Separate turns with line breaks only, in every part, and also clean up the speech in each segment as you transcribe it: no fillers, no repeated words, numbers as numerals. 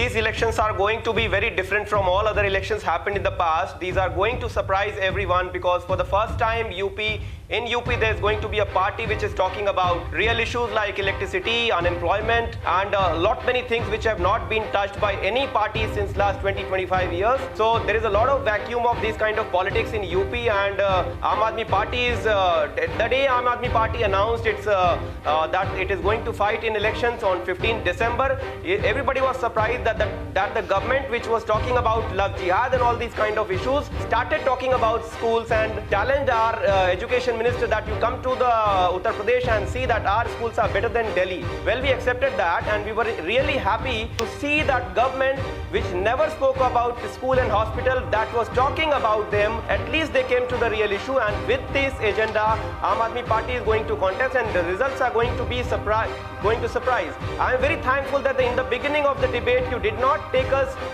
these elections are going to be very different from all other elections happened in the past. These are going to surprise everyone because for the first time in UP there's going to be a party which is talking about real issues like electricity, unemployment and lot many things which have not been touched by any party since last 20-25 years. So there is a lot of vacuum of this kind of politics in UP and Aam Aadmi Party is the day Aam Aadmi Party announced that it is going to fight in elections on 15 December. Everybody was surprised that the government which was talking about love jihad and all these kind of issues started talking about schools and challenged our education minister that you come to the Uttar Pradesh and see that our schools are better than Delhi. Well, we accepted that and we were really happy to see that government which never spoke about school and hospital that was talking about them, at least they came to the real issue and with this agenda Aam Aadmi Party is going to contest and the results are going to surprise. I am very thankful that in the beginning of the debate you did not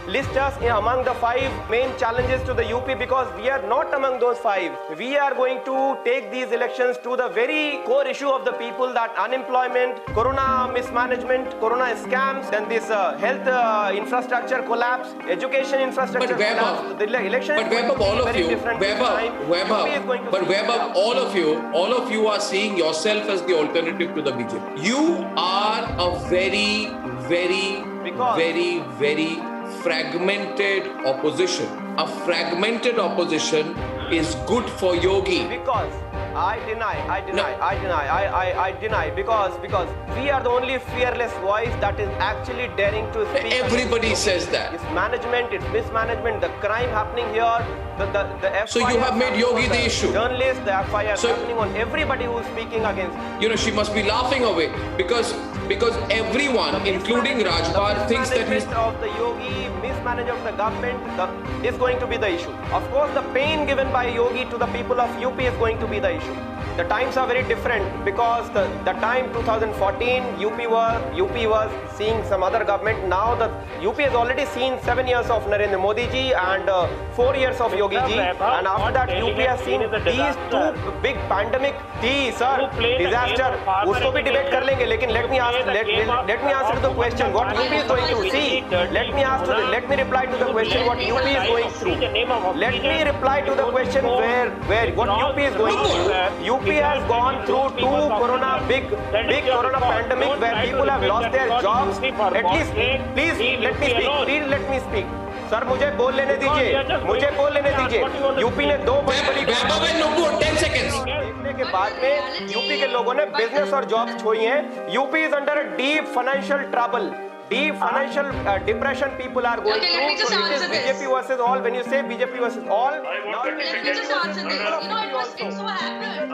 list us among the 5 main challenges to the UP because we are not among those 5. We are going to take these elections to the very core issue of the people, that unemployment, corona mismanagement, corona scams, then this health infrastructure collapse, education infrastructure collapse. The election is going to be very different this time.
Webber, all of you are seeing yourself as the alternative to the BJP. You are a very fragmented opposition. A fragmented opposition is good for Yogi.
Because I deny because we are the only fearless voice that is actually daring to speak.
Everybody says that.
It's management, it's mismanagement, the crime happening here, the FIR.
So you have made Yogi the issue.
Journalists, the FIR happening on everybody who is speaking against.
You know, she must be laughing away because everyone, including Rajbar, thinks that he's
of the Yogi, mismanagement of the government is going to be the issue. Of course, the pain given by Yogi to the people of UP is going to be the issue. The times are very different because the time 2014 UP was seeing some other government. Now the UP has already seen 7 years of Narendra Modi ji and 4 years of Yogi ji, and after that UP has seen these 2 big pandemic disaster. उसको भी debate कर लेंगे, लेकिन let me answer the question what UP is going to see. Let me reply to the question what UP is going through. Let me reply to the question where what UP is going through. UP has gone through 2 big corona pandemic where people have lost their jobs. At least, please let me speak. Sir मुझे बोल लेने दीजिए. UP ने 2 बड़ी
10 seconds.
देखने के बाद में यूपी के लोगों ने बिजनेस और जॉब्स छोड़ी हैं. UP is under a deep financial trouble. Deep financial depression people are going through. So it is BJP versus all. When you say BJP versus all,
let me just answer this. You know, it was so happened.